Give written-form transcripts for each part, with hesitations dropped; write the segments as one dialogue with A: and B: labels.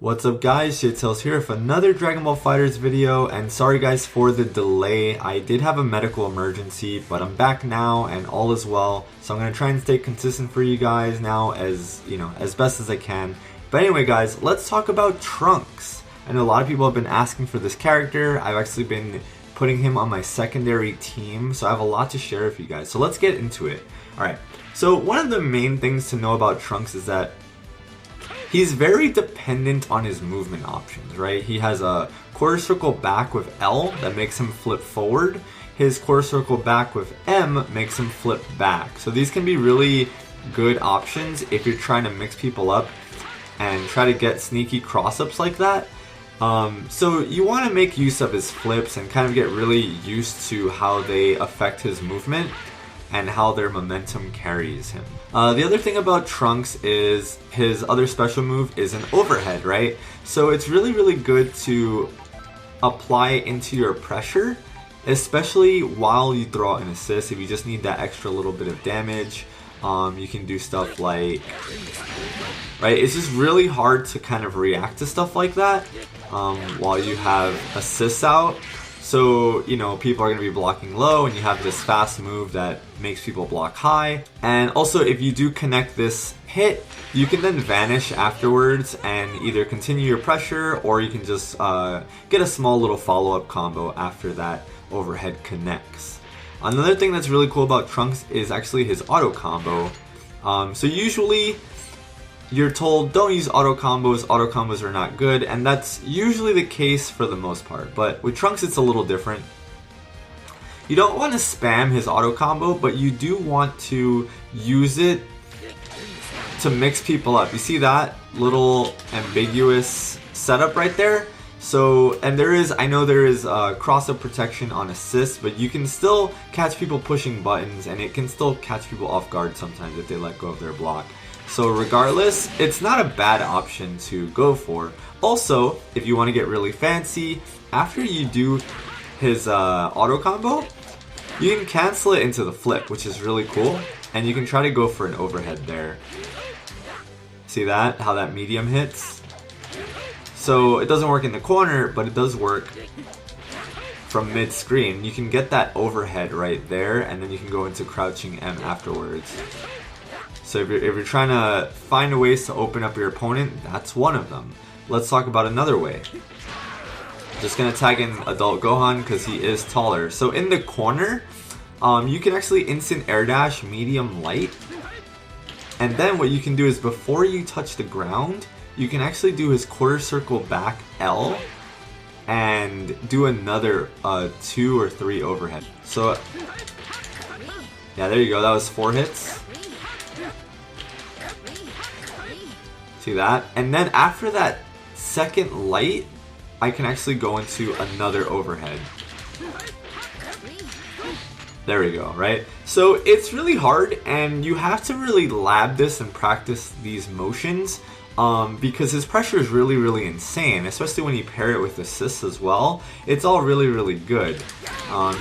A: What's up guys, Shittails here with another Dragon Ball FighterZ video, and sorry guys for the delay. I did have a medical emergency, but I'm back now and all is well. So I'm going to try and stay consistent for you guys now as best as I can. But anyway guys, let's talk about Trunks. I know a lot of people have been asking for this character. I've actually been putting him on my secondary team, so I have a lot to share with you guys. So let's get into it. Alright, so one of the main things to know about Trunks is that he's very dependent on his movement options, right? He has a quarter circle back with L that makes him flip forward. His quarter circle back with M makes him flip back. So these can be really good options if you're trying to mix people up and try to get sneaky cross-ups like that. So you want to make use of his flips and kind of get really used to how they affect his movement and how their momentum carries him. The other thing about Trunks is his other special move is an overhead, right? So it's really good to apply into your pressure, especially while you throw out an assist. If you just need that extra little bit of damage, you can do stuff like, right? It's just really hard to kind of react to stuff like that while you have assists out. So, you know, people are going to be blocking low and you have this fast move that makes people block high. And also, if you do connect this hit, you can then vanish afterwards and either continue your pressure or you can just get a small little follow-up combo after that overhead connects. Another thing that's really cool about Trunks is actually his auto combo. So usually you're told don't use auto combos are not good, and that's usually the case for the most part. But with Trunks it's a little different. You don't want to spam his auto combo, but you do want to use it to mix people up. You see that little ambiguous setup right there? So, and I know there is cross-up protection on assist, but you can still catch people pushing buttons and it can still catch people off guard sometimes if they let go of their block. So regardless, it's not a bad option to go for. Also, if you want to get really fancy, after you do his auto combo, you can cancel it into the flip, which is really cool. And you can try to go for an overhead there. See that? How that medium hits? So it doesn't work in the corner, but it does work from mid-screen. You can get that overhead right there, and then you can go into crouching M afterwards. So if you're trying to find ways to open up your opponent, that's one of them. Let's talk about another way. Just gonna tag in Adult Gohan because he is taller. So in the corner, you can actually instant air dash medium light. And then what you can do is before you touch the ground, you can actually do his quarter circle back L and do another 2 or 3 overhead. So yeah, there you go. That was 4 hits. See that? And then after that second light, I can actually go into another overhead. There we go, right? So it's really hard and you have to really lab this and practice these motions because his pressure is really insane, especially when you pair it with assists as well. It's all really good.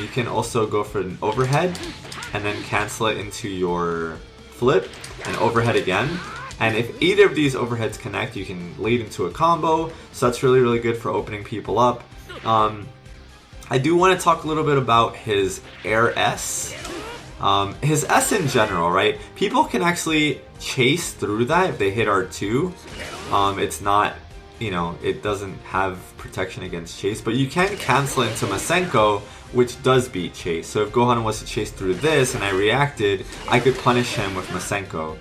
A: You can also go for an overhead and then cancel it into your flip and overhead again. And if either of these overheads connect, you can lead into a combo. So that's really good for opening people up. I do want to talk a little bit about his Air S. His S in general, right? People can actually chase through that if they hit R2. It's not, it doesn't have protection against chase, but you can cancel it into Masenko, which does beat chase. So if Gohan was to chase through this and I reacted, I could punish him with Masenko.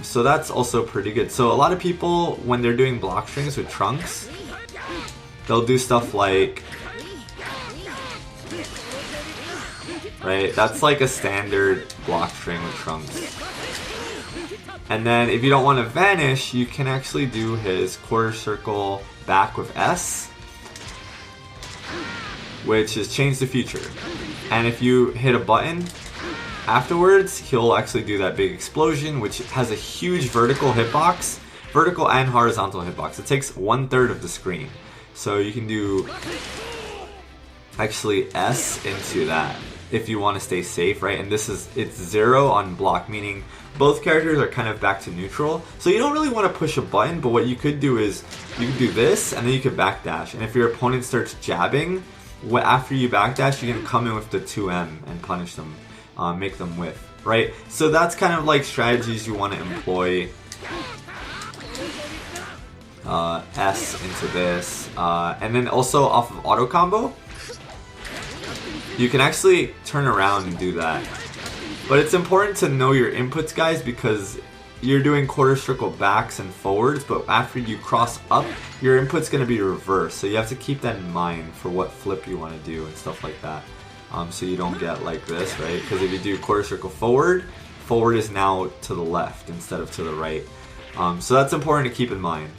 A: So that's also pretty good. So a lot of people, when they're doing block strings with Trunks, they'll do stuff like, right, that's like a standard block string with Trunks. And then if you don't want to vanish, you can actually do his quarter circle back with S, which is change the future. And if you hit a button, afterwards, he'll actually do that big explosion, which has a huge vertical hitbox, vertical and horizontal hitbox. It takes 1/3 of the screen. So you can do actually S into that. if you want to stay safe, right? And it's 0 on block, meaning both characters are kind of back to neutral. So you don't really want to push a button, but what you could do is you could do this, and then you could backdash. And if your opponent starts jabbing, after you backdash, you can come in with the 2M and punish them, make them whiff, right? So that's kind of like strategies you want to employ. S into this, and then also off of auto combo, you can actually turn around and do that. But it's important to know your inputs, guys, because you're doing quarter circle backs and forwards, but after you cross up, your input's going to be reversed. So you have to keep that in mind for what flip you want to do and stuff like that. So you don't get like this, right? Because if you do quarter circle forward, forward is now to the left instead of to the right. So that's important to keep in mind.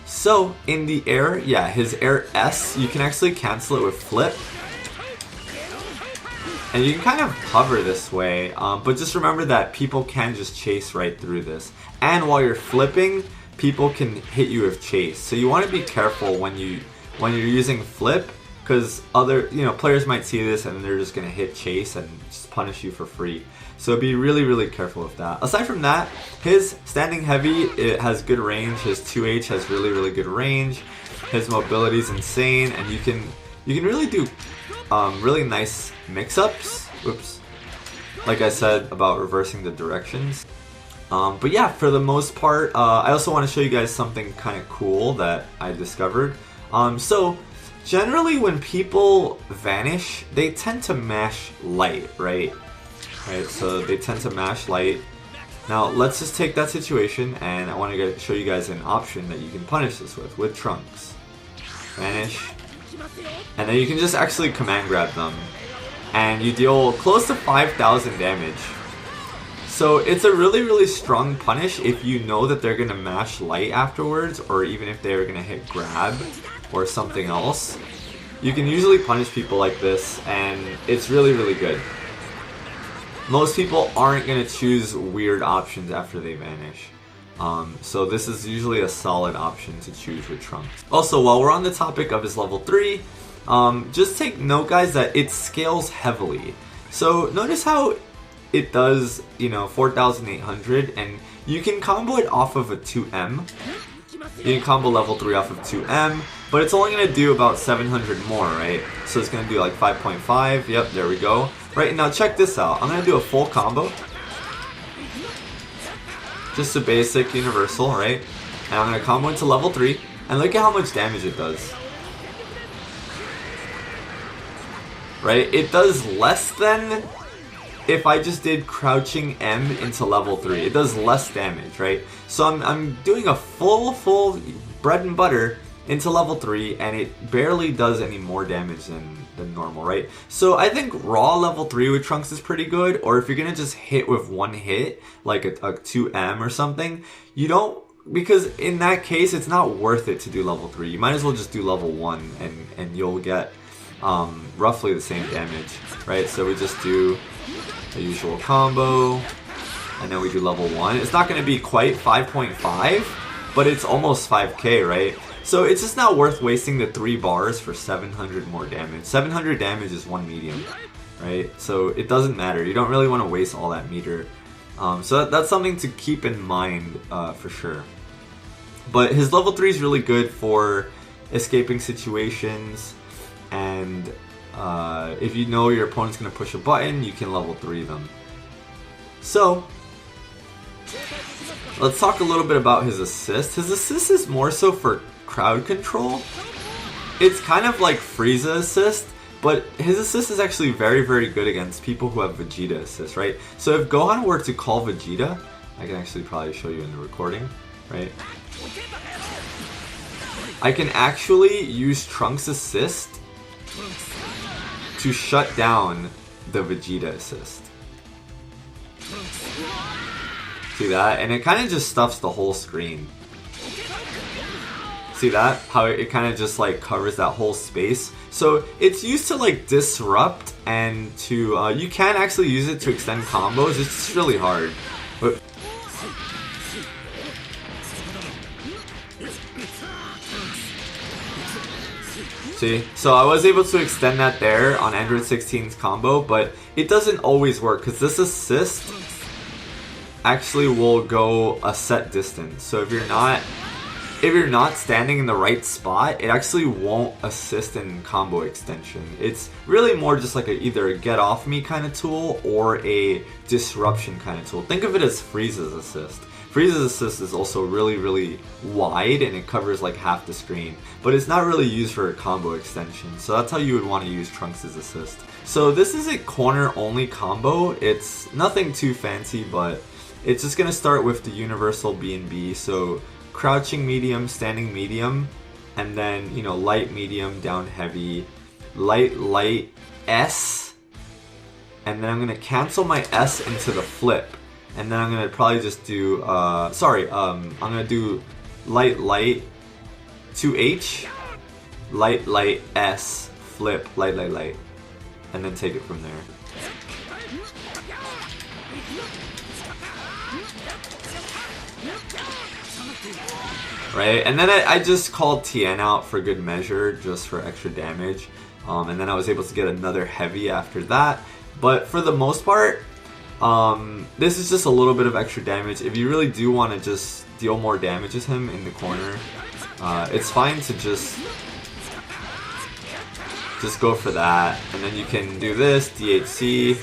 A: So in the air, yeah, his air S, you can actually cancel it with flip. And you can kind of hover this way, but just remember that people can just chase right through this. And while you're flipping, people can hit you with chase. So you want to be careful when you're using flip, because other players might see this and they're just gonna hit chase and just punish you for free. So be really, really careful with that. Aside from that, his standing heavy, it has good range. His 2H has really, really good range. His mobility is insane, and you can really do really nice mix-ups. Whoops. Like I said about reversing the directions. But yeah, for the most part, I also want to show you guys something kind of cool that I discovered. So generally when people vanish, they tend to mash light, right? Right, so they tend to mash light. Now let's just take that situation, and I want to show you guys an option that you can punish this with Trunks. Vanish. And then you can just actually command grab them, and you deal close to 5,000 damage. So it's a really, really strong punish if you know that they're going to mash light afterwards, or even if they're going to hit grab or something else. You can usually punish people like this, and it's really, really good. Most people aren't going to choose weird options after they vanish. So this is usually a solid option to choose with Trunks. Also, while we're on the topic of his level 3, just take note, guys, that it scales heavily. So notice how it does, 4,800, and you can combo it off of a 2M. You can combo level 3 off of 2M, but it's only going to do about 700 more, right? So it's going to do like 5.5. Yep, there we go. Right, now check this out. I'm going to do a full combo. Just a basic universal, right? And I'm going to combo into level 3. And look at how much damage it does. Right? It does less than if I just did crouching M into level 3. It does less damage, right? So I'm doing a full bread and butter into level 3, and it barely does any more damage than normal, right? So I think raw level 3 with Trunks is pretty good, or if you're gonna just hit with one hit, like a 2M or something, you don't, because in that case, it's not worth it to do level 3. You might as well just do level 1, and you'll get roughly the same damage, right? So we just do a usual combo, and then we do level 1. It's not gonna be quite 5.5, but it's almost 5k, right? So it's just not worth wasting the 3 bars for 700 more damage. 700 damage is 1 medium, right? So it doesn't matter. You don't really want to waste all that meter. So that's something to keep in mind for sure. But his level 3 is really good for escaping situations, and if you know your opponent's going to push a button, you can level 3 them. So let's talk a little bit about his assist. His assist is more so for crowd control. It's kind of like Frieza assist, but his assist is actually very, very good against people who have Vegeta assist, right? So if Gohan were to call Vegeta, I can actually probably show you in the recording, right? I can actually use Trunks assist to shut down the Vegeta assist. See that? And it kind of just stuffs the whole screen. See that? How it kind of just like covers that whole space. So it's used to like disrupt, and to you can actually use it to extend combos. It's just really hard. But See? So I was able to extend that there on Android 16's combo, but it doesn't always work because this assist actually will go a set distance. So if you're not standing in the right spot, it actually won't assist in combo extension. It's really more just like either a get off me kind of tool or a disruption kind of tool. Think of it as Frieza's assist. Frieza's assist is also really wide and it covers like half the screen, but it's not really used for a combo extension. So that's how you would want to use Trunks' assist. So this is a corner only combo. It's nothing too fancy, but it's just gonna start with the universal B&B. So crouching medium, standing medium, and then, you know, light medium, down heavy, light S, and then I'm gonna cancel my S into the flip, and then I'm gonna probably just do I'm gonna do light 2H, light S, flip, light, and then take it from there. Right, and then I just called Tien out for good measure, just for extra damage, and then I was able to get another heavy after that. But for the most part, this is just a little bit of extra damage. If you really do want to just deal more damage with him in the corner, it's fine to just go for that, and then you can do this, DHC,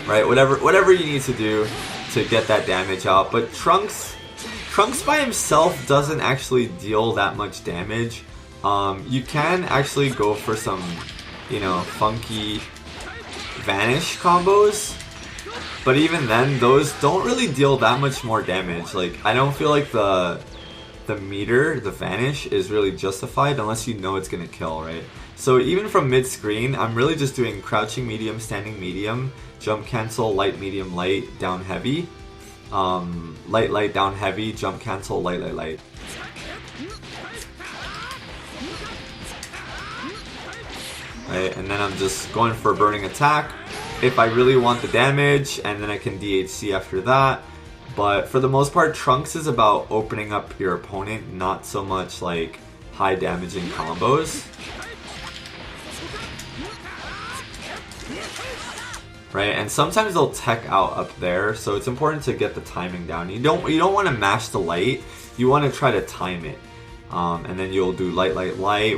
A: right, whatever you need to do to get that damage out. But Trunks by himself doesn't actually deal that much damage. You can actually go for some, you know, funky vanish combos, but even then, those don't really deal that much more damage. Like, I don't feel like the meter, the vanish, is really justified unless you know it's gonna kill, right? So even from mid-screen, I'm really just doing crouching medium, standing medium, jump cancel, light medium, light, down heavy, light, down heavy, jump cancel, light. Right, and then I'm just going for a burning attack if I really want the damage, and then I can DHC after that. But for the most part, Trunks is about opening up your opponent, not so much like high damaging combos. Right, and sometimes they'll tech out up there, so it's important to get the timing down. You don't want to mash the light, you want to try to time it. And then you'll do light,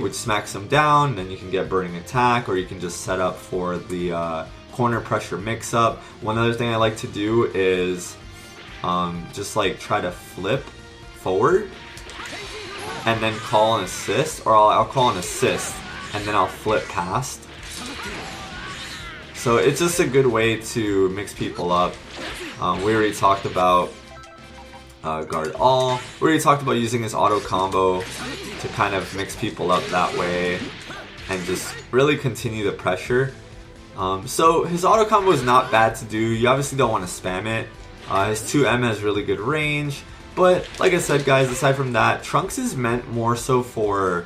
A: which smacks them down, then you can get burning attack, or you can just set up for the corner pressure mix-up. One other thing I like to do is just like try to flip forward, and then call an assist, or I'll call an assist, and then I'll flip past. So it's just a good way to mix people up. We already talked about guard all. We already talked about using his auto combo to kind of mix people up that way and just really continue the pressure. So his auto combo is not bad to do. You obviously don't want to spam it. His 2M has really good range. But like I said, guys, aside from that, Trunks is meant more so for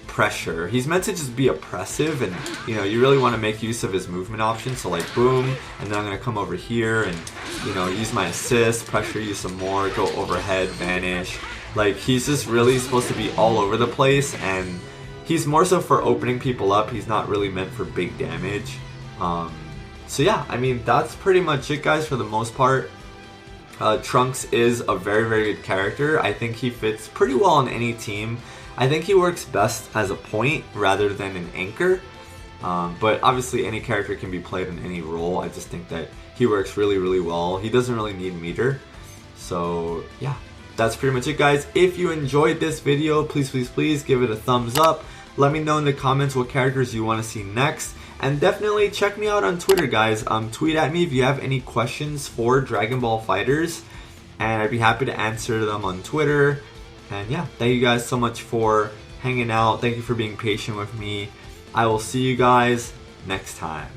A: pressure. He's meant to just be oppressive, and you know, you really want to make use of his movement options. So like boom, and then I'm gonna come over here and, you know, use my assist, pressure you some more, go overhead, vanish. Like, he's just really supposed to be all over the place, and he's more so for opening people up. He's not really meant for big damage. So yeah, I mean, that's pretty much it, guys, for the most part. Trunks is a very good character. I think he fits pretty well on any team. I think he works best as a point rather than an anchor, but obviously any character can be played in any role. I just think that he works really well. He doesn't really need meter. So yeah, that's pretty much it, guys. If you enjoyed this video, please give it a thumbs up. Let me know in the comments what characters you want to see next, and definitely check me out on Twitter, guys. Tweet at me if you have any questions for Dragon Ball FighterZ, and I'd be happy to answer them on Twitter. And yeah, thank you guys so much for hanging out. Thank you for being patient with me. I will see you guys next time.